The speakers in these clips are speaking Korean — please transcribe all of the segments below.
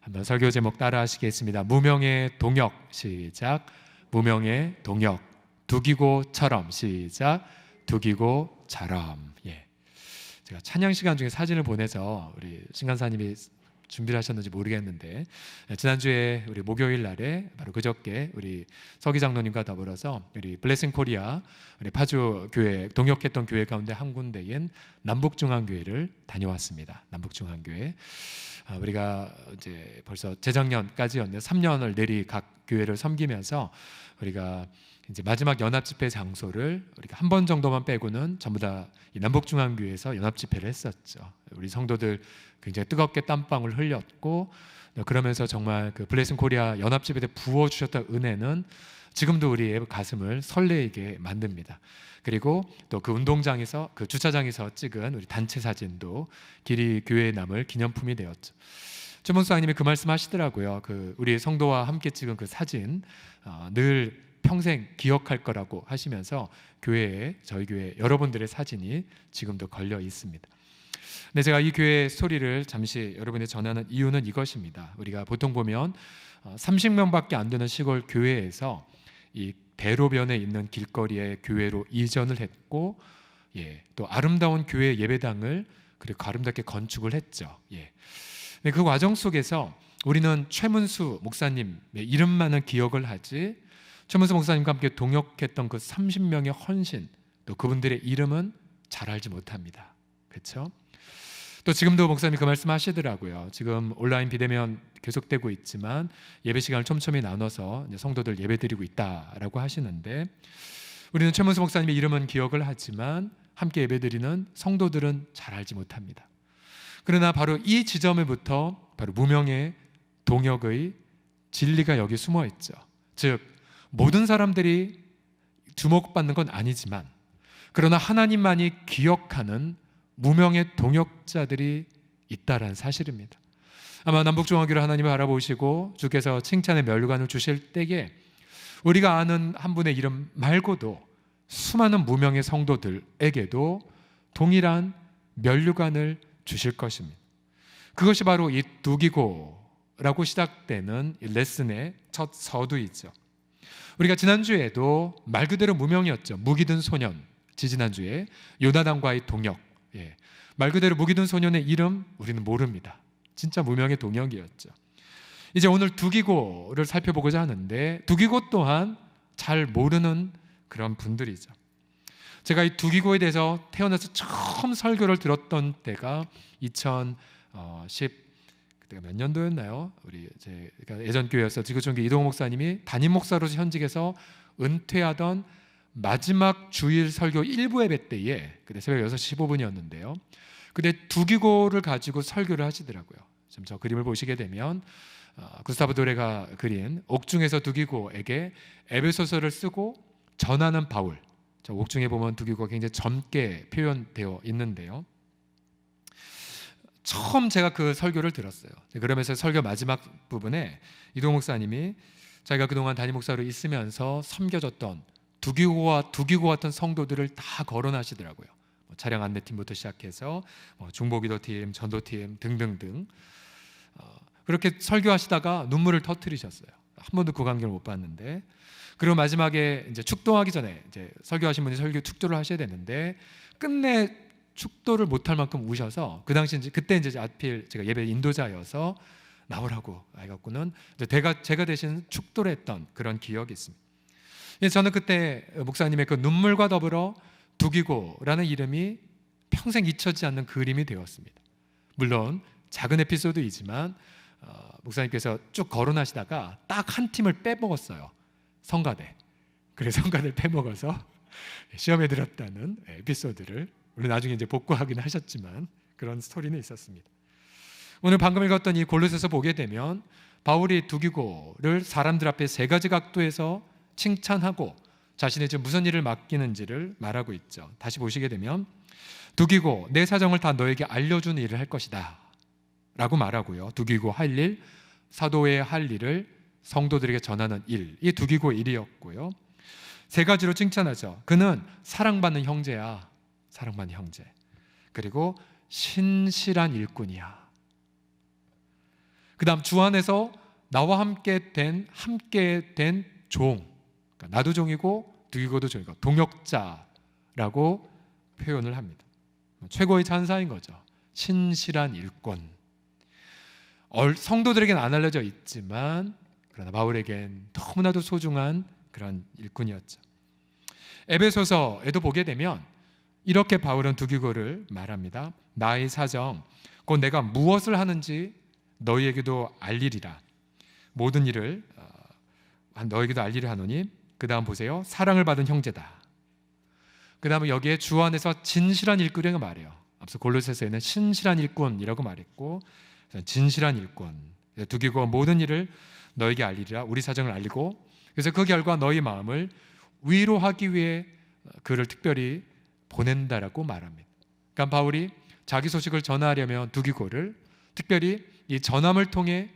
한번 설교 제목 따라 하시겠습니다. 무명의 동역. 시작. 무명의 동역. 두기고처럼. 시작. 두기고처럼. 예. 제가 찬양 시간 중에 사진을 보내서 우리 신간사님이 준비를 하셨는지 모르겠는데, 지난주에 우리 목요일 날에 바로 그저께 우리 서기 장로님과 더불어서 우리 블레싱 코리아 우리 파주 교회 동역했던 교회 가운데 한 군데인 남북중앙교회를 다녀왔습니다. 남북중앙교회. 우리가 이제 벌써 재작년까지였네요. 3년을 내리 각 교회를 섬기면서 우리가 이제 마지막 연합 집회 장소를 우리가 한 번 정도만 빼고는 전부 다 이 남북중앙교회에서 연합 집회를 했었죠. 우리 성도들 굉장히 뜨겁게 땀방울 흘렸고, 그러면서 정말 그 블레싱 코리아 연합 집회 때 부어 주셨던 은혜는 지금도 우리의 가슴을 설레게 만듭니다. 그리고 또 그 운동장에서 그 주차장에서 찍은 우리 단체 사진도 길이 교회에 남을 기념품이 되었죠. 최 목사님이 그 말씀하시더라고요. 그 우리 성도와 함께 찍은 그 사진 늘 평생 기억할 거라고 하시면서 교회에, 저희 교회 여러분들의 사진이 지금도 걸려 있습니다. 근데 제가 이 교회 스토리를 잠시 여러분에 전하는 이유는 이것입니다. 우리가 보통 보면 30명밖에 안 되는 시골 교회에서 이 대로변에 있는 길거리에 교회로 이전을 했고, 또 아름다운 교회 예배당을 그리고 아름답게 건축을 했죠. 근데 그 과정 속에서 우리는 최문수 목사님의 이름만은 기억을 하지, 최문수 목사님과 함께 동역했던 그 30명의 헌신, 또 그분들의 이름은 잘 알지 못합니다. 그렇죠? 또 지금도 목사님이 그 말씀 하시더라고요. 지금 온라인 비대면 계속되고 있지만 예배 시간을 촘촘히 나눠서 성도들 예배 드리고 있다라고 하시는데, 우리는 최문수 목사님의 이름은 기억을 하지만 함께 예배 드리는 성도들은 잘 알지 못합니다. 그러나 바로 이 지점에부터 바로 무명의 동역의 진리가 여기 숨어 있죠. 즉 모든 사람들이 주목받는 건 아니지만, 그러나 하나님만이 기억하는 무명의 동역자들이 있다라는 사실입니다. 아마 남북중앙교회를 하나님이 바라보시고 주께서 칭찬의 면류관을 주실 때에 우리가 아는 한 분의 이름 말고도 수많은 무명의 성도들에게도 동일한 면류관을 주실 것입니다. 그것이 바로 이 두기고라고 시작되는 이 레슨의 첫 서두이죠. 우리가 지난주에도 말 그대로 무명이었죠. 무기 든 소년, 지지난주에 요나단과의 동역. 말 그대로 무기 든 소년의 이름 우리는 모릅니다. 진짜 무명의 동역이었죠. 이제 오늘 두기고를 살펴보고자 하는데, 두기고 또한 잘 모르는 그런 분들이죠. 제가 이 두기고에 대해서 태어나서 처음 설교를 들었던 때가 2010 그때가 몇 년도였나요? 우리 제가 예전 교회에서 지구촌교 이동호 목사님이 담임 목사로서 현직에서 은퇴하던 마지막 주일 설교 1부 예배 때에, 그때 새벽 6시 15분이었는데요. 그때 두기고를 가지고 설교를 하시더라고요. 지금 저 그림을 보시게 되면 구스타브 도레가 그린 옥중에서 두기고에게 에베소서를 쓰고 전하는 바울, 저 옥중에 보면 두기고가 굉장히 젊게 표현되어 있는데요. 처음 제가 그 설교를 들었어요. 그러면서 설교 마지막 부분에 이동 목사님이 자기가 그동안 담임 목사로 있으면서 섬겨줬던 두기고 같은 성도들을 다 거론하시더라고요. 차량 안내팀부터 시작해서 중보기도팀, 전도팀 등등등. 그렇게 설교하시다가 눈물을 터뜨리셨어요. 한 번도 그 광경을 못 봤는데, 그리고 마지막에 이제 축도하기 전에 이제 설교하신 분이 축도를 하셔야 되는데 끝내 축도를 못할 만큼 우셔서, 그 당시 그때 이제 하필 제가 예배 인도자여서 나오라고 해갖고는 제가 대신 축도를 했던 그런 기억이 있습니다. 저는 그때 목사님의 그 눈물과 더불어 두기고라는 이름이 평생 잊혀지지 않는 그림이 되었습니다. 물론 작은 에피소드이지만 목사님께서 쭉 거론하시다가 딱 한 팀을 빼먹었어요. 성가대. 그래서 성가대를 빼먹어서 시험에 들었다는 에피소드를, 물론 나중에 이제 복구하긴 하셨지만 그런 스토리는 있었습니다. 오늘 방금 읽었던 이 골로새서 보게 되면 바울이 두기고를 사람들 앞에 세 가지 각도에서 칭찬하고 자신의 지금 무슨 일을 맡기는지를 말하고 있죠. 다시 보시게 되면 두기고 내 사정을 다 너에게 알려주는 일을 할 것이다 라고 말하고요. 두기고 할 일, 사도의 할 일을 성도들에게 전하는 일, 이 두기고 일이었고요. 세 가지로 칭찬하죠. 그는 사랑받는 형제야, 사랑받는 형제. 그리고 신실한 일꾼이야. 그다음 주 안에서 나와 함께 된 종, 그러니까 나도 종이고 두기고도 종이고 동역자라고 표현을 합니다. 최고의 찬사인 거죠. 신실한 일꾼. 성도들에게는 안 알려져 있지만 그러나 바울에겐 너무나도 소중한 그런 일꾼이었죠. 에베소서에도 보게 되면 이렇게 바울은 두기고를 말합니다. 나의 사정 곧 내가 무엇을 하는지 너희에게도 알리리라. 모든 일을 너희에게도 알리려 하노니, 그 다음 보세요. 사랑을 받은 형제다. 그 다음에 여기에 주 안에서 진실한 일꾼이라고 말해요. 앞서 골로새서에는 신실한 일꾼이라고 말했고, 진실한 일꾼. 두기고 모든 일을 너에게 알리리라. 우리 사정을 알리고, 그래서 그 결과 너희 마음을 위로하기 위해 그를 특별히 보낸다라고 말합니다. 그러니까 바울이 자기 소식을 전하려면 두기고를 특별히 이 전함을 통해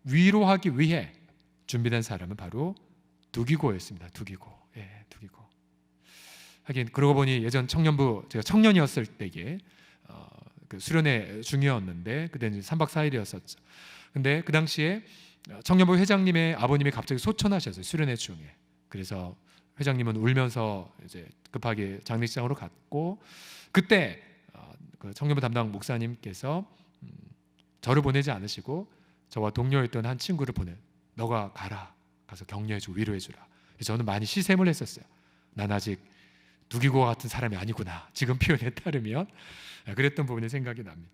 위로하기 위해 준비된 사람은 바로 두기고였습니다. 두기고. 하긴 그러고 보니 예전 청년부, 제가 청년이었을 때에 그 수련회 중이었는데 그때는 3박 4일이었었죠. 근데 그 당시에 청년부 회장님의 아버님이 갑자기 소천하셨어요. 수련회 중에. 그래서 회장님은 울면서 이제 급하게 장례식장으로 갔고, 그때 그 청년부 담당 목사님께서 저를 보내지 않으시고 저와 동료였던 한 친구를 너가 가서 격려해주고 위로해주라. 그래서 저는 많이 시샘을 했었어요. 난 아직 두기고 같은 사람이 아니구나, 지금 표현에 따르면. 그랬던 부분이 생각이 납니다.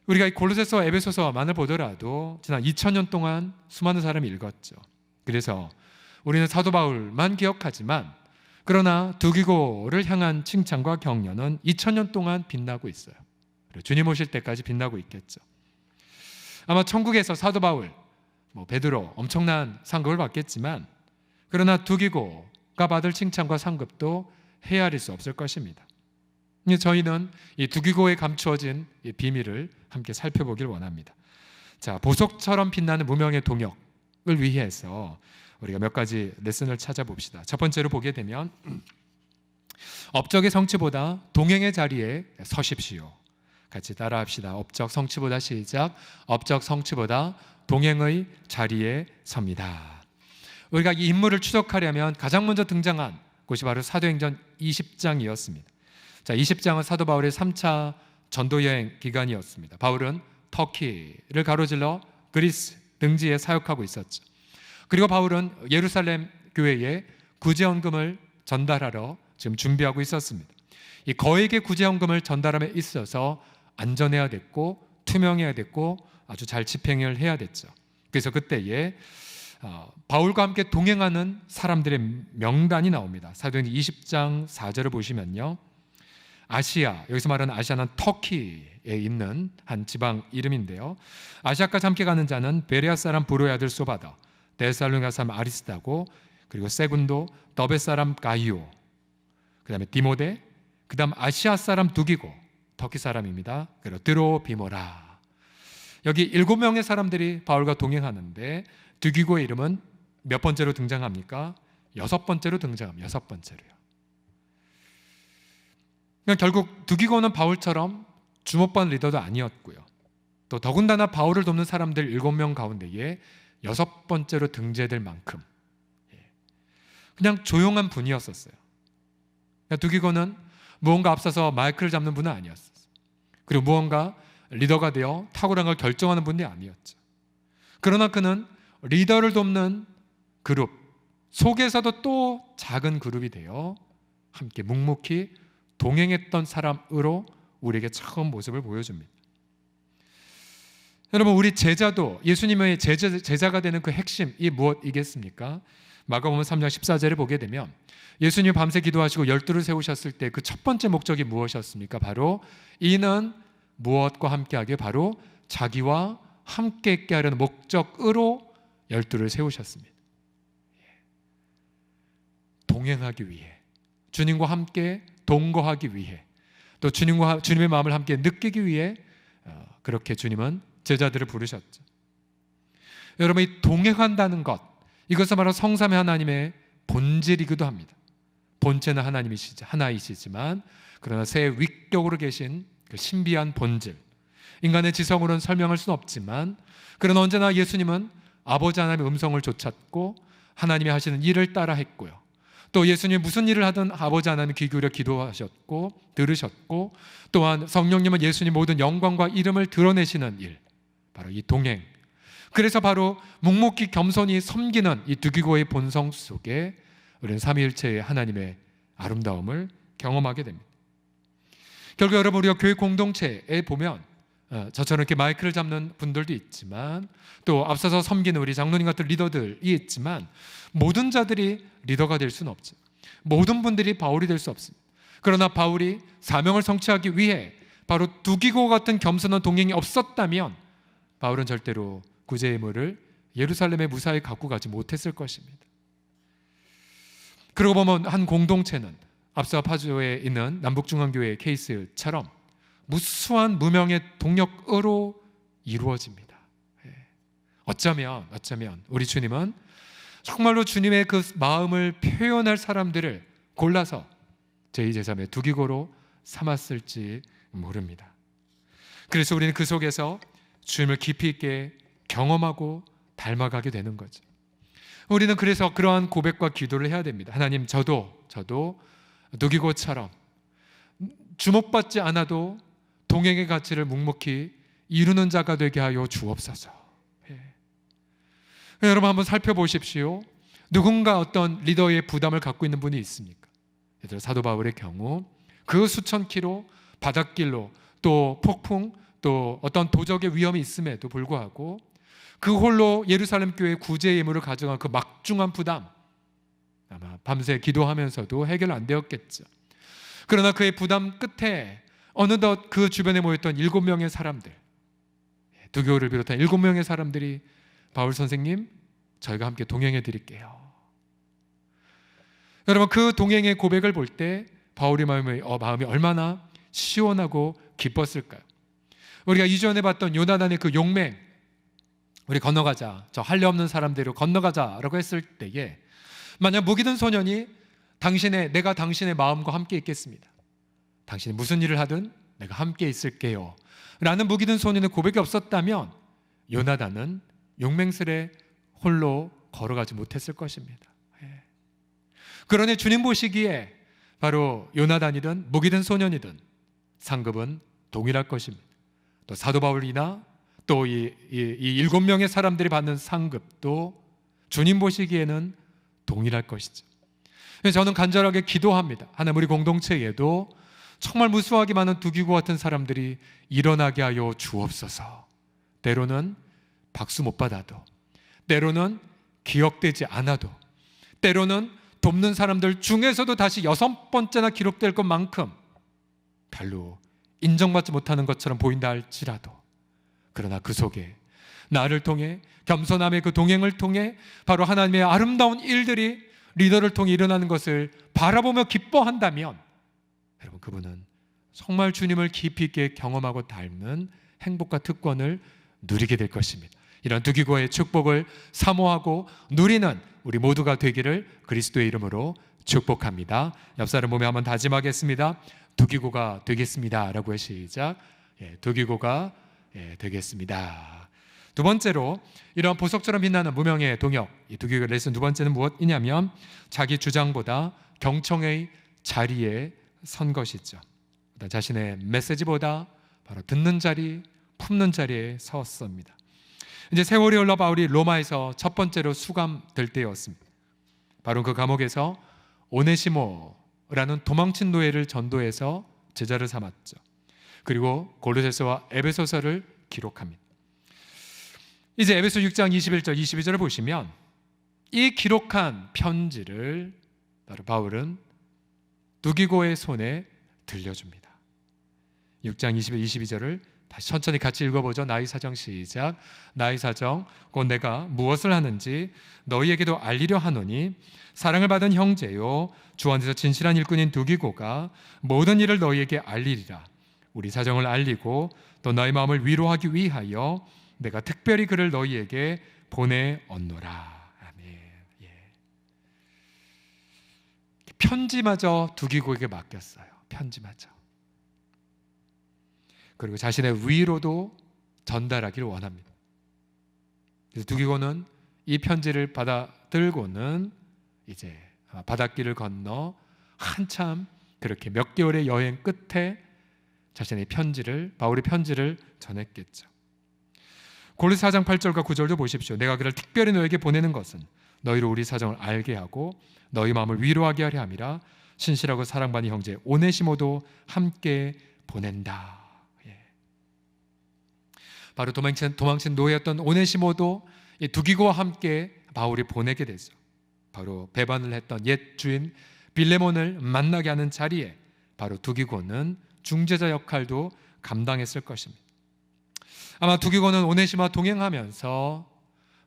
우리가 이 골로새서, 에베소서만을 보더라도 지난 2000년 동안 수많은 사람이 읽었죠. 그래서 우리는 사도 바울만 기억하지만 그러나 두기고를 향한 칭찬과 격려는 2000년 동안 빛나고 있어요. 그리고 주님 오실 때까지 빛나고 있겠죠. 아마 천국에서 사도 바울, 베드로 엄청난 상급을 받겠지만 그러나 두기고가 받을 칭찬과 상급도 헤아릴 수 없을 것입니다. 저희는 이 두기고에 감추어진 이 비밀을 함께 살펴보길 원합니다. 자, 보석처럼 빛나는 무명의 동역을 위해서 우리가 몇 가지 레슨을 찾아봅시다. 첫 번째로 보게 되면 업적의 성취보다 동행의 자리에 서십시오. 같이 따라합시다. 업적 성취보다, 시작. 업적 성취보다 동행의 자리에 섭니다. 우리가 이 인물을 추적하려면 가장 먼저 등장한 곳이 바로 사도행전 20장이었습니다. 자, 20장은 사도 바울의 3차 전도 여행 기간이었습니다. 바울은 터키를 가로질러 그리스 등지에 사역하고 있었죠. 그리고 바울은 예루살렘 교회에 구제헌금을 전달하러 지금 준비하고 있었습니다. 이 거액의 구제헌금을 전달함에 있어서 안전해야 됐고 투명해야 됐고 아주 잘 집행을 해야 됐죠. 그래서 그때에 바울과 함께 동행하는 사람들의 명단이 나옵니다. 사도행전 20장 4절을 보시면요, 아시아, 여기서 말하는 아시아는 터키에 있는 한 지방 이름인데요, 아시아까지 함께 가는 자는 베레아 사람 브로의 아들 소바다, 데살로니가 사람 아리스다고, 그리고 세군도, 더베 사람 가이오, 그 다음에 디모데, 그 다음 아시아 사람 두기고, 터키 사람입니다. 그리고 드로비모라. 여기 7명의 사람들이 바울과 동행하는데 두기고의 이름은 몇 번째로 등장합니까? 6번째로 등장합니다. 6번째로요. 그러니까 결국 두기고는 바울처럼 주목받는 리더도 아니었고요. 또 더군다나 바울을 돕는 사람들 7명 가운데에 6번째로 등재될 만큼 그냥 조용한 분이었었어요. 그러니까 두기고는 무언가 앞서서 마이크를 잡는 분은 아니었어요. 그리고 무언가 리더가 되어 탁월한 걸 결정하는 분이 아니었죠. 그러나 그는 리더를 돕는 그룹 속에서도 또 작은 그룹이 되어 함께 묵묵히 동행했던 사람으로 우리에게 처음 모습을 보여줍니다. 여러분, 우리 제자도 예수님의 제자가 되는 그 핵심이 무엇이겠습니까? 마가복음 3장 14절을 보게 되면 예수님이 밤새 기도하시고 12를 세우셨을 때 그 첫 번째 목적이 무엇이었습니까? 바로 이는 무엇과 함께하게, 바로 자기와 함께 있게 하려는 목적으로 12를 세우셨습니다. 동행하기 위해, 주님과 함께 동거하기 위해, 또 주님의 마음을 함께 느끼기 위해 그렇게 주님은 제자들을 부르셨죠. 여러분, 이 동행한다는 것, 이것은 바로 성삼위 하나님의 본질이기도 합니다. 본체는 하나이시지만 그러나 새 위격으로 계신 그 신비한 본질, 인간의 지성으로는 설명할 수는 없지만, 그러나 언제나 예수님은 아버지 하나님의 음성을 좇았고 하나님이 하시는 일을 따라 했고요. 또 예수님이 무슨 일을 하든 아버지 하나님 귀 기울여 기도하셨고 들으셨고, 또한 성령님은 예수님 모든 영광과 이름을 드러내시는 일, 바로 이 동행. 그래서 바로 묵묵히 겸손히 섬기는 이 두기고의 본성 속에 우리는 삼위일체의 하나님의 아름다움을 경험하게 됩니다. 결국 여러분, 우리가 교회 공동체에 보면 저처럼 이렇게 마이크를 잡는 분들도 있지만, 또 앞서서 섬기는 우리 장로님 같은 리더들이 있지만, 모든 자들이 리더가 될 수는 없죠. 모든 분들이 바울이 될 수 없습니다. 그러나 바울이 사명을 성취하기 위해 바로 두기고 같은 겸손한 동행이 없었다면 바울은 절대로 구제의 물을 예루살렘에 무사히 갖고 가지 못했을 것입니다. 그러고 보면 한 공동체는 앞서 파주에 있는 남북중앙교회 케이스처럼 무수한 무명의 동력으로 이루어집니다. 어쩌면 우리 주님은 정말로 주님의 그 마음을 표현할 사람들을 골라서 제2제3의 두기고로 삼았을지 모릅니다. 그래서 우리는 그 속에서 주님을 깊이 있게 경험하고 닮아가게 되는 거죠. 우리는 그래서 그러한 고백과 기도를 해야 됩니다. 하나님, 저도 두기고처럼 주목받지 않아도 동행의 가치를 묵묵히 이루는 자가 되게 하여 주옵소서. 여러분, 한번 살펴보십시오. 누군가 어떤 리더의 부담을 갖고 있는 분이 있습니까? 예를 들어 사도 바울의 경우 그 수천 킬로 바닷길로, 또 폭풍, 또 어떤 도적의 위험이 있음에도 불구하고 그 홀로 예루살렘 교회 구제의 예물을 가져간 그 막중한 부담, 아마 밤새 기도하면서도 해결 안 되었겠죠. 그러나 그의 부담 끝에 어느덧 그 주변에 모였던 7명의 사람들, 두교를 비롯한 7명의 사람들이 바울 선생님, 저희가 함께 동행해 드릴게요. 여러분, 그 동행의 고백을 볼 때 바울의 마음이 얼마나 시원하고 기뻤을까요? 우리가 이전에 봤던 요나단의 그 용맹, 우리 건너가자, 저 할례 없는 사람대로 건너가자라고 했을 때에 만약 무기든 소년이 내가 당신의 마음과 함께 있겠습니다, 당신이 무슨 일을 하든 내가 함께 있을게요 라는 무기든 소년의 고백이 없었다면 요나단은 용맹스레 홀로 걸어가지 못했을 것입니다. 그러니 주님 보시기에 바로 요나단이든 무기든 소년이든 상급은 동일할 것입니다. 또 사도 바울이나 또 이 7명의 사람들이 받는 상급도 주님 보시기에는 동일할 것이죠. 저는 간절하게 기도합니다. 하나님, 우리 공동체에도 정말 무수하게 많은 두기고 같은 사람들이 일어나게 하여 주옵소서. 때로는 박수 못 받아도, 때로는 기억되지 않아도, 때로는 돕는 사람들 중에서도 다시 6번째나 기록될 것만큼 별로 인정받지 못하는 것처럼 보인다 할지라도, 그러나 그 속에 나를 통해, 겸손함의 그 동행을 통해 바로 하나님의 아름다운 일들이 리더를 통해 일어나는 것을 바라보며 기뻐한다면, 여러분, 그분은 정말 주님을 깊이 있게 경험하고 닮는 행복과 특권을 누리게 될 것입니다. 이런 두기고의 축복을 사모하고 누리는 우리 모두가 되기를 그리스도의 이름으로 축복합니다. 옆사람 몸에 한번 다짐하겠습니다. 두기고가 되겠습니다 라고 시작. 두기고가 되겠습니다. 두 번째로, 이런 보석처럼 빛나는 무명의 동역, 이 두기고 레슨 두 번째는 무엇이냐면 자기 주장보다 경청의 자리에 선 것이죠. 자신의 메시지보다 바로 듣는 자리, 품는 자리에 섰습니다. 이제 세월이 흘러 바울이 로마에서 첫 번째로 수감될 때였습니다. 바로 그 감옥에서 오네시모라는 도망친 노예를 전도해서 제자를 삼았죠. 그리고 골로새서와 에베소서를 기록합니다. 이제 에베소 6장 21절 22절을 보시면 이 기록한 편지를 바로 바울은 두기고의 손에 들려줍니다. 6장 21, 22절을 다시 천천히 같이 읽어보죠. 나의 사정 시작. 나의 사정 곧 내가 무엇을 하는지 너희에게도 알리려 하노니 사랑을 받은 형제요 주 안에서 진실한 일꾼인 두기고가 모든 일을 너희에게 알리리라. 우리 사정을 알리고 또 너희 마음을 위로하기 위하여 내가 특별히 그를 너희에게 보내었노라. 아멘. 편지마저 두기고에게 맡겼어요. 편지마저. 그리고 자신의 위로도 전달하기를 원합니다. 그래서 두기고는 이 편지를 받아들고는 이제 바닷길을 건너 한참 그렇게 몇 개월의 여행 끝에 자신의 바울의 편지를 전했겠죠. 골로새 4장 8절과 9절도 보십시오. 내가 그를 특별히 너에게 보내는 것은 너희로 우리 사정을 알게 하고 너희 마음을 위로하게 하려 함이라. 신실하고 사랑받는 형제 오네시모도 함께 보낸다. 바로 도망친 노예였던 오네시모도 이 두기고와 함께 바울이 보내게 되죠. 바로 배반을 했던 옛 주인 빌레몬을 만나게 하는 자리에 바로 두기고는 중재자 역할도 감당했을 것입니다. 아마 두기고는 오네시모와 동행하면서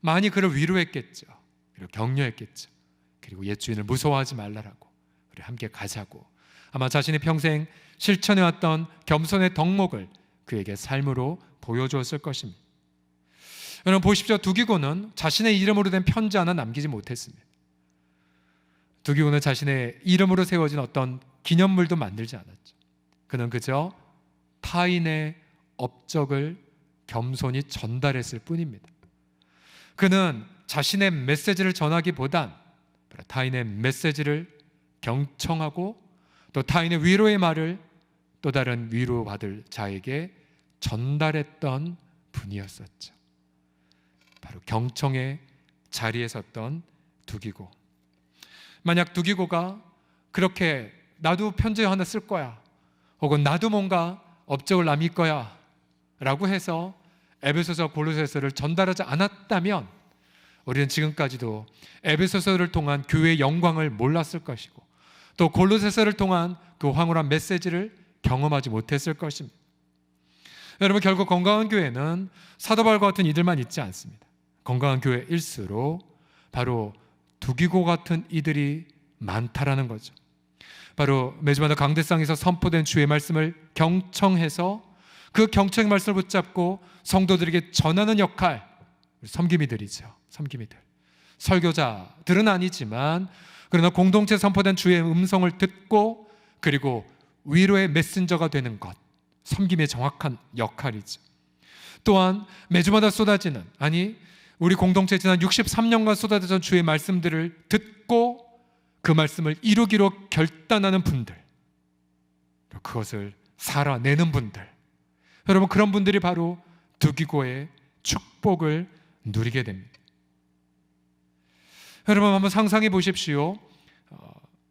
많이 그를 위로했겠죠. 그리고 격려했겠죠. 그리고 옛 주인을 무서워하지 말라라고, 그리고 함께 가자고, 아마 자신이 평생 실천해왔던 겸손의 덕목을 그에게 삶으로 보여주었을 것입니다. 여러분 보십시오. 두기고는 자신의 이름으로 된 편지 하나 남기지 못했습니다. 두기고는 자신의 이름으로 세워진 어떤 기념물도 만들지 않았죠. 그는 그저 타인의 업적을 겸손히 전달했을 뿐입니다. 그는 자신의 메시지를 전하기보단 타인의 메시지를 경청하고 또 타인의 위로의 말을 또 다른 위로받을 자에게 전달했던 분이었었죠. 바로 경청의 자리에 섰던 두기고. 만약 두기고가 그렇게 나도 편지 하나 쓸 거야, 혹은 나도 뭔가 업적을 남길 거야 라고 해서 에베소서 골로새서를 전달하지 않았다면 우리는 지금까지도 에베소서를 통한 교회의 영광을 몰랐을 것이고 또 골로새서를 통한 그 황홀한 메시지를 경험하지 못했을 것입니다. 여러분 결국 건강한 교회는 사도 바울과 같은 이들만 있지 않습니다. 건강한 교회일수록 바로 두기고 같은 이들이 많다라는 거죠. 바로 매주마다 강대상에서 선포된 주의 말씀을 경청해서 그 경청의 말씀을 붙잡고 성도들에게 전하는 역할, 섬기미들이죠. 섬기미들. 설교자들은 아니지만 그러나 공동체 선포된 주의 음성을 듣고 그리고 위로의 메신저가 되는 것, 섬김의 정확한 역할이죠. 또한 매주마다 쏟아지는, 아니 우리 공동체 지난 63년간 쏟아졌던 주의 말씀들을 듣고 그 말씀을 이루기로 결단하는 분들, 그것을 살아내는 분들, 여러분 그런 분들이 바로 두기고의 축복을 누리게 됩니다. 여러분 한번 상상해 보십시오.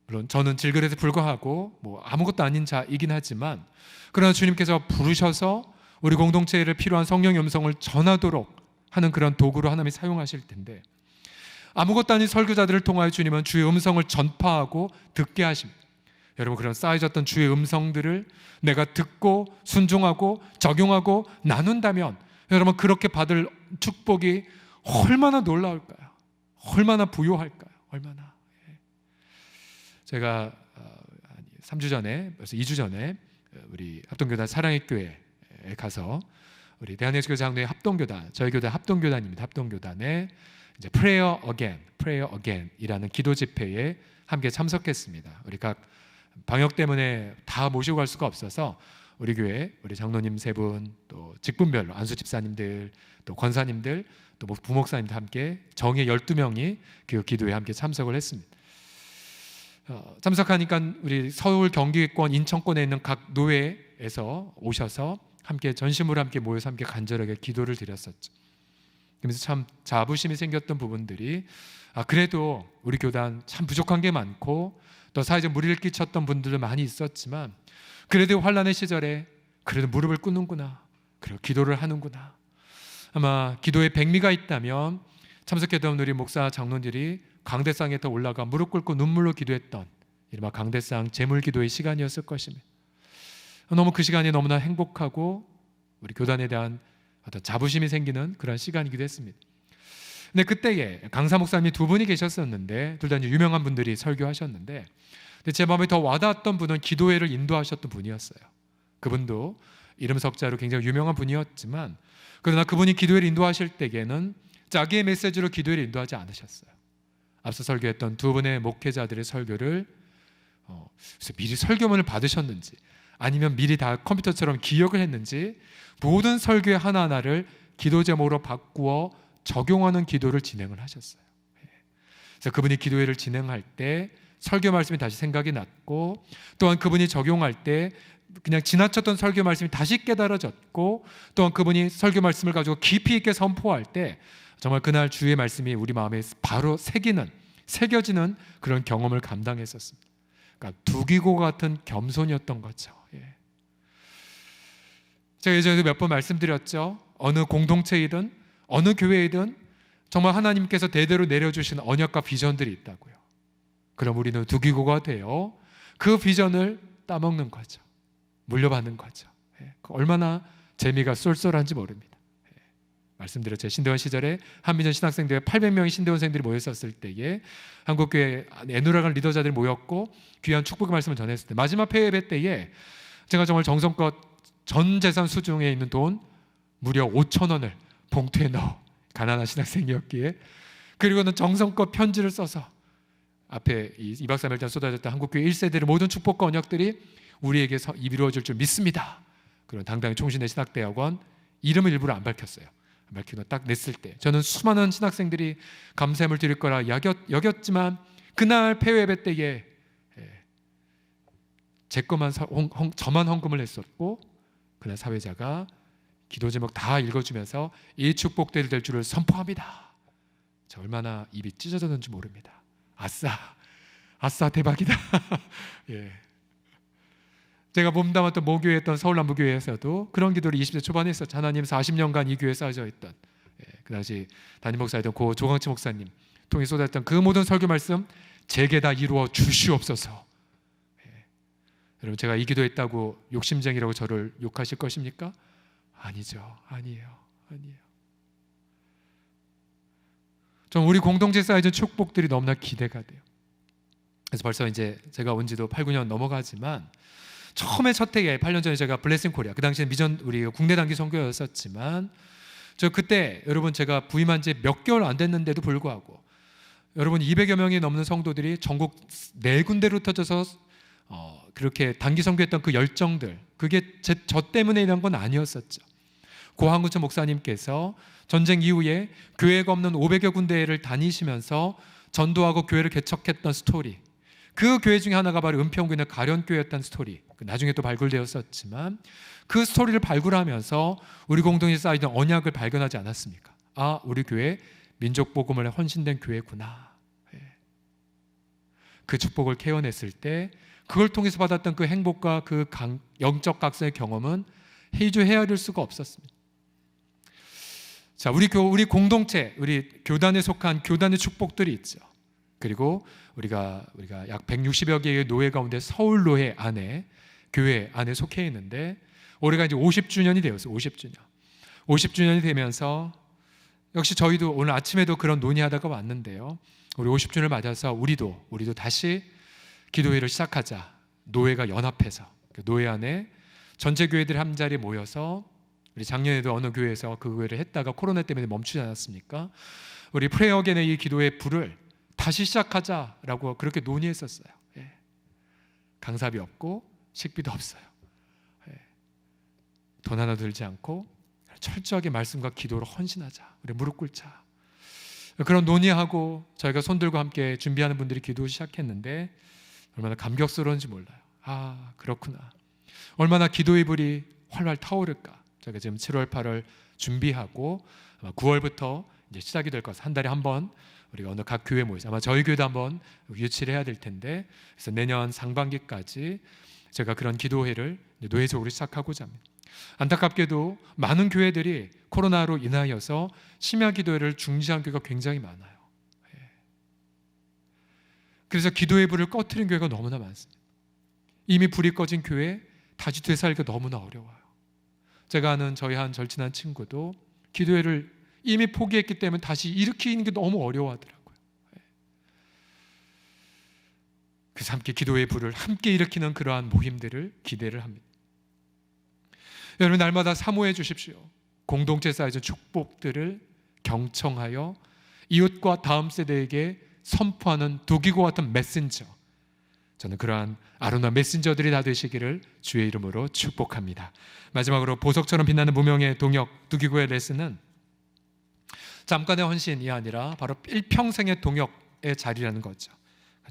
물론 저는 질그릇에 불과하고 아무것도 아닌 자이긴 하지만 그러나 주님께서 부르셔서 우리 공동체에 필요한 성령의 음성을 전하도록 하는 그런 도구로 하나님이 사용하실 텐데 아무것도 아닌 설교자들을 통하여 주님은 주의 음성을 전파하고 듣게 하십니다. 여러분 그런 쌓여졌던 주의 음성들을 내가 듣고 순종하고 적용하고 나눈다면 여러분 그렇게 받을 축복이 얼마나 놀라울까요? 얼마나 부요할까요? 얼마나. 제가 3주 전에, 벌써 2주 전에 우리 합동교단 사랑의 교회에 가서 우리 대한예수교회 장로의 합동교단, 저희 교단 합동교단입니다. 합동교단에 이제 Prayer Again 이라는 기도 집회에 함께 참석했습니다. 우리 각 방역 때문에 다 모시고 갈 수가 없어서 우리 교회 우리 장로님 3분, 또 직분별로 안수 집사님들, 또 권사님들, 또 부목사님들 함께 정예 12명이 그 기도에 함께 참석을 했습니다. 참석하니까 우리 서울, 경기권, 인천권에 있는 각 노회에서 오셔서 함께 전심으로 함께 모여서 함께 간절하게 기도를 드렸었죠. 그러면서 참 자부심이 생겼던 부분들이 그래도 우리 교단 참 부족한 게 많고 또 사회적 무리를 끼쳤던 분들도 많이 있었지만 그래도 환난의 시절에 그래도 무릎을 꿇는구나, 그리고 기도를 하는구나. 아마 기도에 백미가 있다면 참석했던 우리 목사 장로들이 강대상에 더 올라가 무릎 꿇고 눈물로 기도했던 이른바 강대상 제물기도의 시간이었을 것입니다. 너무 그 시간이 너무나 행복하고 우리 교단에 대한 어떤 자부심이 생기는 그런 시간이기도 했습니다. 근데 그때에 강사 목사님이 2분이 계셨었는데 둘 다 유명한 분들이 설교하셨는데 근데 제 마음에 더 와닿았던 분은 기도회를 인도하셨던 분이었어요. 그분도 이름 석자로 굉장히 유명한 분이었지만 그러나 그분이 기도회를 인도하실 때에는 자기의 메시지로 기도회를 인도하지 않으셨어요. 앞서 설교했던 2분의 목회자들의 설교를 그래서 미리 설교문을 받으셨는지 아니면 미리 다 컴퓨터처럼 기억을 했는지 모든 설교의 하나하나를 기도 제목으로 바꾸어 적용하는 기도를 진행을 하셨어요. 그래서 그분이 기도회를 진행할 때 설교 말씀이 다시 생각이 났고, 또한 그분이 적용할 때 그냥 지나쳤던 설교 말씀이 다시 깨달아졌고, 또한 그분이 설교 말씀을 가지고 깊이 있게 선포할 때 정말 그날 주의 말씀이 우리 마음에 바로 새겨지는 그런 경험을 감당했었습니다. 그러니까 두기고 같은 겸손이었던 거죠. 제가 예전에도 몇 번 말씀드렸죠. 어느 공동체이든 어느 교회이든 정말 하나님께서 대대로 내려주신 언약과 비전들이 있다고요. 그럼 우리는 두기고가 되어 그 비전을 따먹는 거죠. 물려받는 거죠. 얼마나 재미가 쏠쏠한지 모릅니다. 말씀드렸죠. 신대원 시절에 한민전 신학생대회 800명의 신대원생들이 모였었을 때에 한국교회 애누라간 리더자들이 모였고 귀한 축복의 말씀을 전했을 때, 마지막 폐회 예배 때에 제가 정말 정성껏 전 재산 수중에 있는 돈 무려 5,000원을 봉투에 넣어, 가난한 신학생이었기에, 그리고는 정성껏 편지를 써서 앞에 2박 3일 동안 쏟아졌던 한국교회 1세대의 모든 축복과 언약들이 우리에게 이루어질 줄 믿습니다. 그런 당당히 총신의 신학대학원 이름을 일부러 안 밝혔어요. 안 밝히고 딱 냈을 때 저는 수많은 신학생들이 감사함을 드릴 거라 여겼지만 그날 폐회 예배 때에 저만 헌금을 했었고, 그날 사회자가 기도 제목 다 읽어주면서 이 축복들이 될 줄을 선포합니다. 저 얼마나 입이 찢어졌는지 모릅니다. 아싸 대박이다. 예. 제가 몸담았던 모교회 했던 서울 남부교회에서도 그런 기도를 20대 초반에 했었죠. 하나님 40년간 이 교회에 쌓여져 있던, 그 당시 담임 목사였던 고 조광치 목사님 통해 쏟았던 그 모든 설교 말씀 제게 다 이루어 주시옵소서. 여러분, 제가 이 기도했다고 욕심쟁이라고 저를 욕하실 것입니까? 아니죠. 아니에요. 전 우리 공동체 쌓여진 축복들이 너무나 기대가 돼요. 그래서 벌써 이제 제가 온 지도 8, 9년 넘어가지만, 처음에 첫 해에 8년 전에 제가 블레싱 코리아, 그 당시에 미전 우리 국내 단기 선교였었지만, 저 그때 여러분 제가 부임한 지 몇 개월 안 됐는데도 불구하고 여러분 200여 명이 넘는 성도들이 전국 4군데로 터져서 그렇게 단기 선교했던 그 열정들, 그게 저 때문에 이런 건 아니었었죠. 고 한구천 목사님께서 전쟁 이후에 교회가 없는 500여 군데를 다니시면서 전도하고 교회를 개척했던 스토리, 그 교회 중에 하나가 바로 은평구에 있는 가련교회였던 스토리, 나중에 또 발굴되었었지만 그 스토리를 발굴하면서 우리 공동체에 쌓이던 언약을 발견하지 않았습니까? 아, 우리 교회 민족복음을 헌신된 교회구나. 그 축복을 케어냈을 때 그걸 통해서 받았던 그 행복과 그 영적 각성의 경험은 헤아릴 수가 없었습니다. 자, 우리 공동체, 우리 교단에 속한 교단의 축복들이 있죠. 그리고 우리가 약 160여 개의 노회 가운데 서울 노회 안에, 교회 안에 속해 있는데, 올해가 이제 50주년이 되었어요. 50주년이 되면서 역시 저희도 오늘 아침에도 그런 논의하다가 왔는데요. 우리 50주년을 맞아서 우리도 다시 기도회를 시작하자. 노회가 연합해서, 노회 안에 전체 교회들이 한 자리에 모여서, 우리 작년에도 어느 교회에서 그 교회를 했다가 코로나 때문에 멈추지 않았습니까? 우리 프레어겐의 이 기도회 불을 다시 시작하자라고 그렇게 논의했었어요. 강사비 없고 식비도 없어요. 돈 하나 들지 않고 철저하게 말씀과 기도로 헌신하자. 우리 무릎 꿇자. 그런 논의하고 저희가 손들고 함께 준비하는 분들이 기도 시작했는데 얼마나 감격스러운지 몰라요. 아, 그렇구나. 얼마나 기도의 불이 활활 타오를까. 저희가 지금 7월, 8월 준비하고 아마 9월부터 이제 시작이 될 것 같아요. 한 달에 한 번 우리가 어느 각 교회 모여서, 아마 저희 교회도 한번 유치를 해야 될 텐데, 그래서 내년 상반기까지 제가 그런 기도회를 노회적으로 시작하고자 합니다. 안타깝게도 많은 교회들이 코로나로 인하여서 심야 기도회를 중지한 교회가 굉장히 많아요. 그래서 기도의 불을 꺼트린 교회가 너무나 많습니다. 이미 불이 꺼진 교회 다시 되살기가 너무나 어려워요. 제가 아는 저희 한 절친한 친구도 기도회를 이미 포기했기 때문에 다시 일으키는 게 너무 어려워하더라고요. 그래서 함께 기도의 불을 함께 일으키는 그러한 모임들을 기대를 합니다. 여러분, 날마다 사모해 주십시오. 공동체 쌓여진 축복들을 경청하여 이웃과 다음 세대에게 선포하는 두기고 같은 메신저, 저는 그러한 아름다운 메신저들이 다 되시기를 주의 이름으로 축복합니다. 마지막으로 보석처럼 빛나는 무명의 동역 두기고의 레슨은 잠깐의 헌신이 아니라 바로 일평생의 동역의 자리라는 거죠.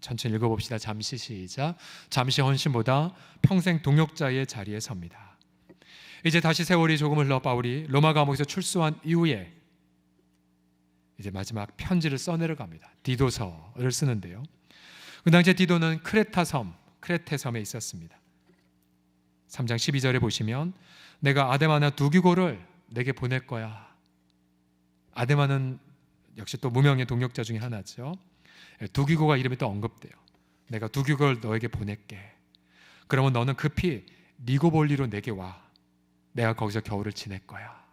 천천히 읽어봅시다. 잠시 시작. 잠시 헌신보다 평생 동역자의 자리에 섭니다. 이제 다시 세월이 조금 흘러 바울이 로마 감옥에서 출소한 이후에 이제 마지막 편지를 써내려갑니다. 디도서를 쓰는데요. 그 당시에 디도는 크레테 섬에 있었습니다. 3장 12절에 보시면 내가 아데마나 두기고를 내게 보낼 거야. 아데마는 역시 또 무명의 동역자 중에 하나죠. 두기고가 이름이 또 언급돼요. 내가 두기고를 너에게 보낼게. 그러면 너는 급히 니고볼리로 내게 와. 내가 거기서 겨울을 지낼 거야.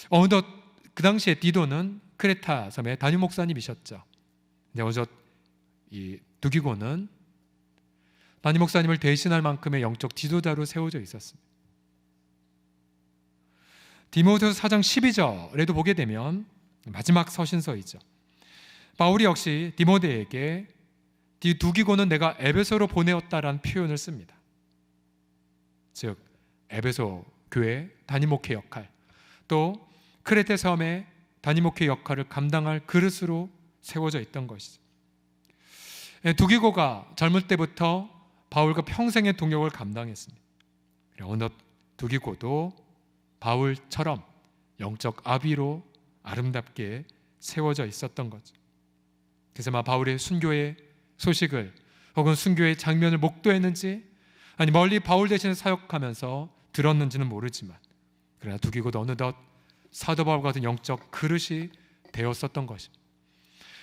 어느덧 그 당시에 디도는 크레타 섬의 담임 목사님이셨죠. 어느덧 이 두기고는 담임 목사님을 대신할 만큼의 영적 지도자로 세워져 있었습니다. 디모데후서 4장 12절에도 보게 되면 마지막 서신서이죠. 바울이 역시 디모데에게 두기고는 내가 에베소로 보내었다라는 표현을 씁니다. 즉 에베소 교회 담임 목회 역할, 또 크레테 섬의 담임 목회 역할을 감당할 그릇으로 세워져 있던 것이죠. 두기고가 젊을 때부터 바울과 평생의 동역을 감당했습니다. 어느 두기고도 바울처럼 영적 아비로 아름답게 세워져 있었던 거죠. 그래서 바울의 순교의 소식을 혹은 순교의 장면을 목도했는지 아니 멀리 바울 대신에 사역하면서 들었는지는 모르지만 그러나 두기고도 어느덧 사도 바울 같은 영적 그릇이 되었었던 것입니다.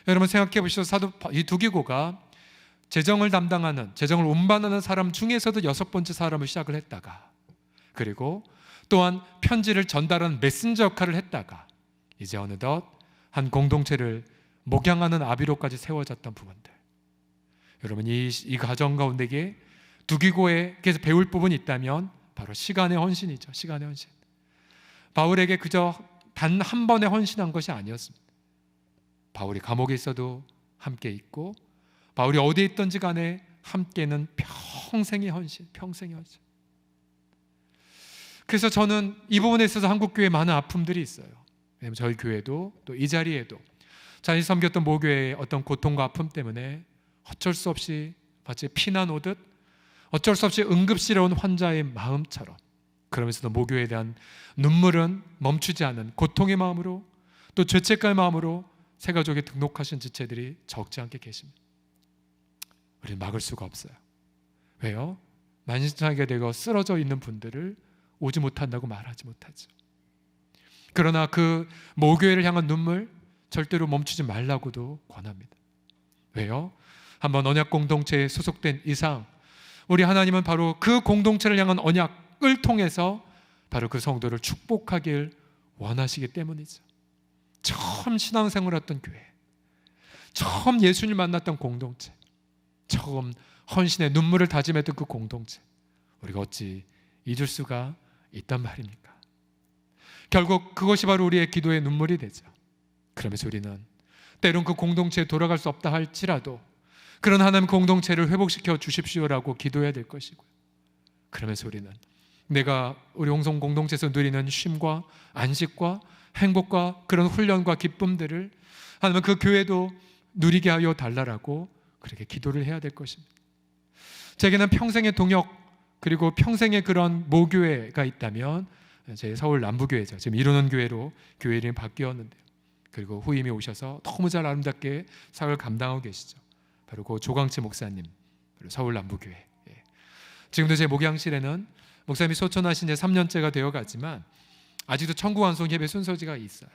여러분 생각해 보시죠. 이 두기고가 재정을 담당하는, 재정을 운반하는 사람 중에서도 6번째 사람을 시작을 했다가, 그리고 또한 편지를 전달하는 메신저 역할을 했다가 이제 어느덧 한 공동체를 목양하는 아비로까지 세워졌던 부분들, 여러분 이 과정 가운데에 두기고에게서 배울 부분이 있다면 바로 시간의 헌신이죠. 시간의 헌신. 바울에게 그저 단 한 번의 헌신한 것이 아니었습니다. 바울이 감옥에 있어도 함께 있고 바울이 어디에 있든지 간에 함께는 평생의 헌신, 평생의 헌신. 그래서 저는 이 부분에 있어서 한국교회에 많은 아픔들이 있어요. 왜냐하면 저희 교회도 또 이 자리에도 자신이 섬겼던 모교회의 어떤 고통과 아픔 때문에 어쩔 수 없이 마치 피난 오듯 어쩔 수 없이 응급실에 온 환자의 마음처럼, 그러면서도 모교회에 대한 눈물은 멈추지 않은 고통의 마음으로 또 죄책감의 마음으로 새가족에 등록하신 지체들이 적지 않게 계십니다. 우리는 막을 수가 없어요. 왜요? 만신창이가 되고 쓰러져 있는 분들을 오지 못한다고 말하지 못하죠. 그러나 그 모교회를 향한 눈물 절대로 멈추지 말라고도 권합니다. 왜요? 한번 언약 공동체에 소속된 이상 우리 하나님은 바로 그 공동체를 향한 언약을 통해서 바로 그 성도를 축복하길 원하시기 때문이죠. 처음 신앙생활을 했던 교회, 처음 예수님 만났던 공동체, 처음 헌신의 눈물을 다짐했던 그 공동체, 우리가 어찌 잊을 수가 있단 말입니까? 결국 그것이 바로 우리의 기도의 눈물이 되죠. 그러면서 우리는 때론 그 공동체에 돌아갈 수 없다 할지라도 그런 하나님 공동체를 회복시켜 주십시오라고 기도해야 될 것이고요. 그러면서 우리는 내가 우리 홍성 공동체에서 누리는 쉼과 안식과 행복과 그런 훈련과 기쁨들을 하나님 그 교회도 누리게 하여 달라라고 그렇게 기도를 해야 될 것입니다. 제게는 평생의 동역 그리고 평생의 그런 모교회가 있다면 제 서울 남부교회죠. 지금 이루는 교회로 교회 이름이 바뀌었는데요. 그리고 후임이 오셔서 너무 잘 아름답게 사역을 감당하고 계시죠. 바로 그 조광채 목사님, 바로 서울 남부교회. 지금도 제 목양실에는 목사님이 소천하신 지 3년째가 되어가지만 아직도 천국완송 예배 순서지가 있어요.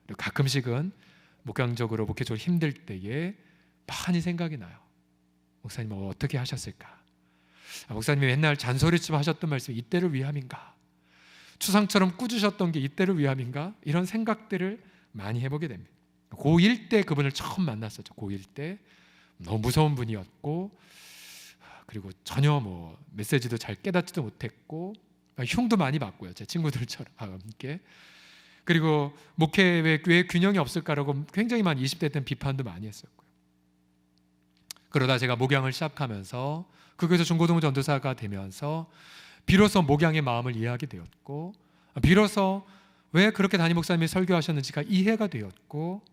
그리고 가끔씩은 목양적으로 목회적으로 힘들 때에 많이 생각이 나요. 목사님 어떻게 하셨을까? 목사님이 맨날 잔소리쯤 하셨던 말씀이 이때를 위함인가? 추상처럼 꾸짖으셨던 게 이때를 위함인가? 이런 생각들을 많이 해보게 됩니다. 고1 때 그분을 처음 만났었죠. 고1 때 너무 무서운 분이었고, 그리고 전혀 메시지도 잘 깨닫지도 못했고 흉도 많이 받고요. 제 친구들처럼 함께. 그리고 목회에 왜 균형이 없을까라고 굉장히 많이 20대 때는 비판도 많이 했었고요. 그러다 제가 목양을 시작하면서 그 교회에서 중고등 전도사가 되면서 비로소 목양의 마음을 이해하게 되었고, 비로소 왜 그렇게 담임 목사님이 설교하셨는지가 이해가 되었고,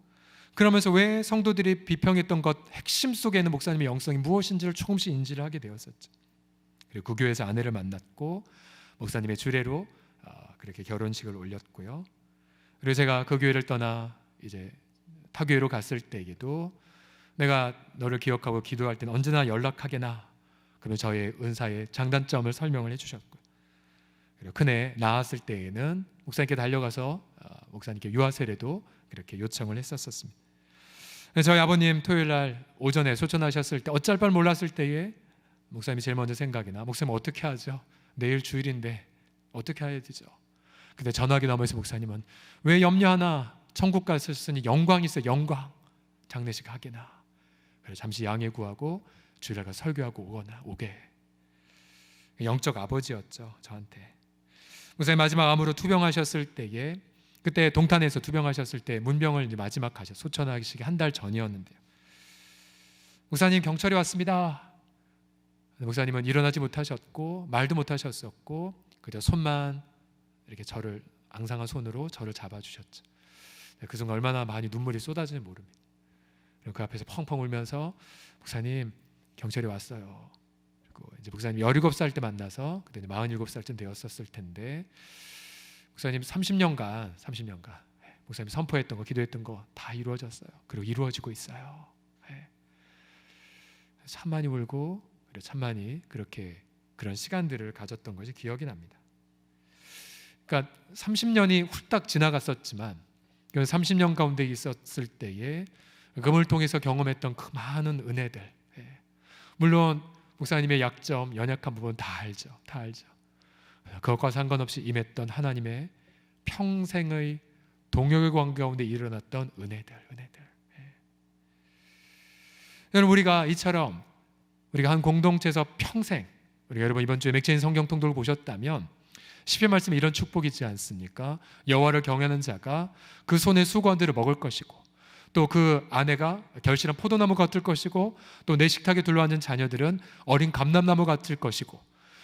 그러면서 왜 성도들이 비평했던 것 핵심 속에 있는 목사님의 영성이 무엇인지를 조금씩 인지를 하게 되었었죠. 그리고 그 교회에서 아내를 만났고 목사님의 주례로 그렇게 결혼식을 올렸고요. 그리고 제가 그 교회를 떠나 이제 타 교회로 갔을 때에도 내가 너를 기억하고 기도할 때는 언제나 연락하게나, 그러면 저의 은사의 장단점을 설명을 해주셨고요. 그리고 큰애 낳았을 때에는 목사님께 달려가서 목사님께 유아 세례도 그렇게 요청을 했었습니다. 저희 아버님 토요일 날 오전에 소천하셨을 때 어쩔 바 몰랐을 때에 목사님이 제일 먼저 생각이 나. 목사님 어떻게 하죠? 내일 주일인데 어떻게 해야 되죠? 근데 전화기 넘어서 목사님은 왜 염려하나? 천국 갔으니 영광이 있어요. 영광. 장례식 하게나. 그래서 잠시 양해 구하고 주일에 가서 설교하고 오게. 영적 아버지였죠, 저한테. 목사님 마지막 암으로 투병하셨을 때에, 그때 동탄에서 투병하셨을 때 문병을 이제 마지막 가셔 소천하시기 한 달 전이었는데요. 목사님 경찰이 왔습니다. 목사님은 일어나지 못하셨고 말도 못하셨었고 그저 손만 이렇게 저를 앙상한 손으로 저를 잡아주셨죠. 그 순간 얼마나 많이 눈물이 쏟아지는지 모릅니다. 그 앞에서 펑펑 울면서 목사님 경찰이 왔어요. 그리고 이제 목사님 17살 때 만나서 그때 47살쯤 되었었을 텐데 목사님 30년간 목사님 선포했던 거, 기도했던 거 다 이루어졌어요. 그리고 이루어지고 있어요. 참 많이 울고 그리고 참 많이 그렇게 그런 시간들을 가졌던 것이 기억이 납니다. 그러니까 30년이 훌딱 지나갔었지만 그 30년 가운데 있었을 때에 그걸 통해서 경험했던 그 많은 은혜들, 물론 목사님의 약점, 연약한 부분 다 알죠. 그것과 상관없이 임했던 하나님의 평생의 동역의 관계 가운데 일어났던 은혜들. 여러분, 우리가 이처럼 우리가 한 공동체에서 평생, 우리가 여러분 이번 주에 맥체인 성경 통독을 보셨다면 시편 말씀에 이런 축복이 있지 않습니까? 여호와를 경외하는 자가 그 손의 수건들을 먹을 것이고 또 그 아내가 결실한 포도나무 같을 것이고 또 내 식탁에 둘러앉은 자녀들은 어린 감람나무 같을 것이고,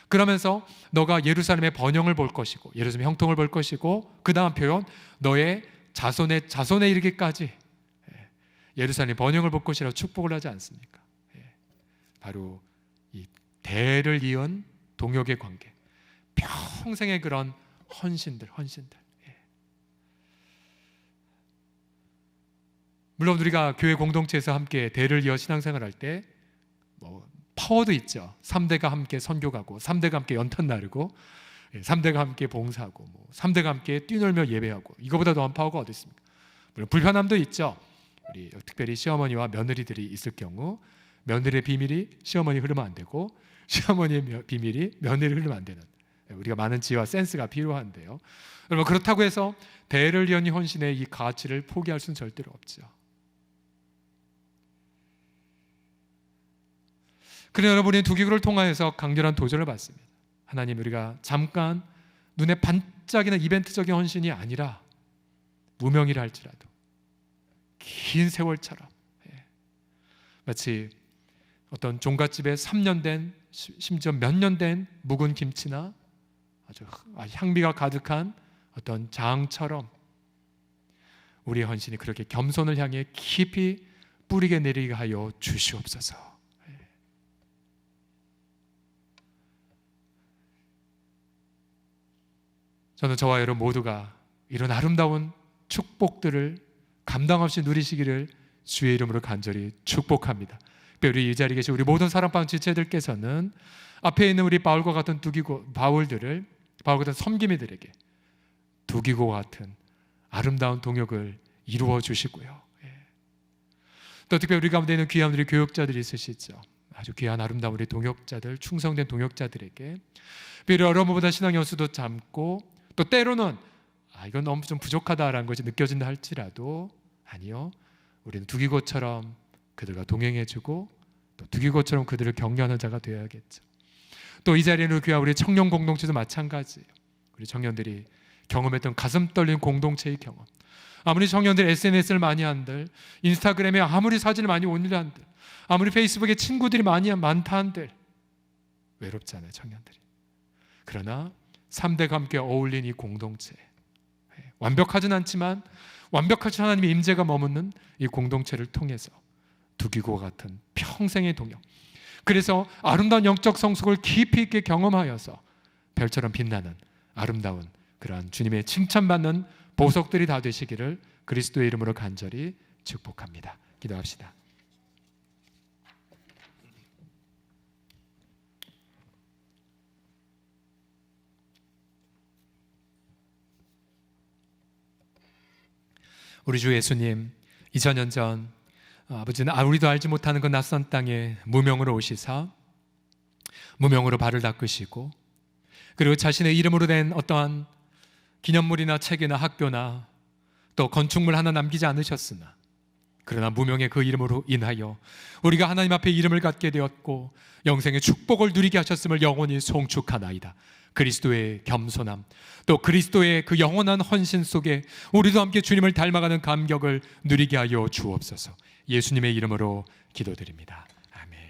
그러면서 너가 예루살렘의 번영을 볼 것이고 예루살렘의 형통을 볼 것이고, 그 다음 표현 너의 자손에 이르기까지 예루살렘의 번영을 볼 것이라고 축복을 하지 않습니까? 바로 이 대를 이은 동역의 관계, 평생의 그런 헌신들. 물론 우리가 교회 공동체에서 함께 대를 이어 신앙생활 할 때 파워도 있죠. 3대가 함께 선교 가고 3대가 함께 연탄 나르고 3대가 함께 봉사하고 3대가 함께 뛰놀며 예배하고, 이거보다 더한 파워가 어디 있습니까? 물론 불편함도 있죠. 우리 특별히 시어머니와 며느리들이 있을 경우 며느리의 비밀이 시어머니 흐르면 안 되고 시어머니의 비밀이 며느리 흐르면 안 되는, 우리가 많은 지혜와 센스가 필요한데요. 여러분, 그렇다고 해서 대를 이은 헌신의 이 가치를 포기할 수는 절대로 없죠. 그러나 여러분이 두기구를 통하여서 강렬한 도전을 받습니다. 하나님, 우리가 잠깐 눈에 반짝이는 이벤트적인 헌신이 아니라 무명이라 할지라도 긴 세월처럼, 마치 어떤 종갓집에 3년 된, 심지어 몇 년 된 묵은 김치나 아주 향미가 가득한 어떤 장처럼 우리의 헌신이 그렇게 겸손을 향해 깊이 뿌리게 내리게 하여 주시옵소서. 저는 저와 여러분 모두가 이런 아름다운 축복들을 감당 없이 누리시기를 주의 이름으로 간절히 축복합니다. 특별히 이 자리에 계신 우리 모든 사랑방 지체들께서는 앞에 있는 우리 바울과 같은 바울 같은 섬기미들에게 두기고 같은 아름다운 동역을 이루어 주시고요. 또 특별히 우리 가운데 있는 귀한 우리 교역자들이 있으시죠. 아주 귀한 아름다운 우리 동역자들, 충성된 동역자들에게 비록 여러분보다 신앙 연수도 짧고 또 때로는 이건 너무 좀 부족하다라는 것이 느껴진다 할지라도, 아니요, 우리는 두기고처럼 그들과 동행해주고 또 두기고처럼 그들을 격려하는 자가 되어야겠죠. 또 이 자리에는 귀한 우리 청년 공동체도 마찬가지예요. 우리 청년들이 경험했던 가슴 떨리는 공동체의 경험, 아무리 청년들 SNS를 많이 한들, 인스타그램에 아무리 사진을 많이 올린들, 아무리 페이스북에 친구들이 많다 한들 외롭잖아요, 청년들이. 그러나 3대가 함께 어울린 이 공동체, 완벽하진 않지만 완벽하지 하나님의 임재가 머무는 이 공동체를 통해서 두기고와 같은 평생의 동역, 그래서 아름다운 영적 성숙을 깊이 있게 경험하여서 별처럼 빛나는 아름다운 그러한 주님의 칭찬받는 보석들이 다 되시기를 그리스도의 이름으로 간절히 축복합니다. 기도합시다. 우리 주 예수님, 2000년 전 아버지는 우리도 알지 못하는 그 낯선 땅에 무명으로 오시사 무명으로 발을 닦으시고, 그리고 자신의 이름으로 된 어떠한 기념물이나 책이나 학교나 또 건축물 하나 남기지 않으셨으나, 그러나 무명의 그 이름으로 인하여 우리가 하나님 앞에 이름을 갖게 되었고 영생의 축복을 누리게 하셨음을 영원히 송축하나이다. 그리스도의 겸손함, 또 그리스도의 그 영원한 헌신 속에 우리도 함께 주님을 닮아가는 감격을 누리게 하여 주옵소서. 예수님의 이름으로 기도드립니다. 아멘.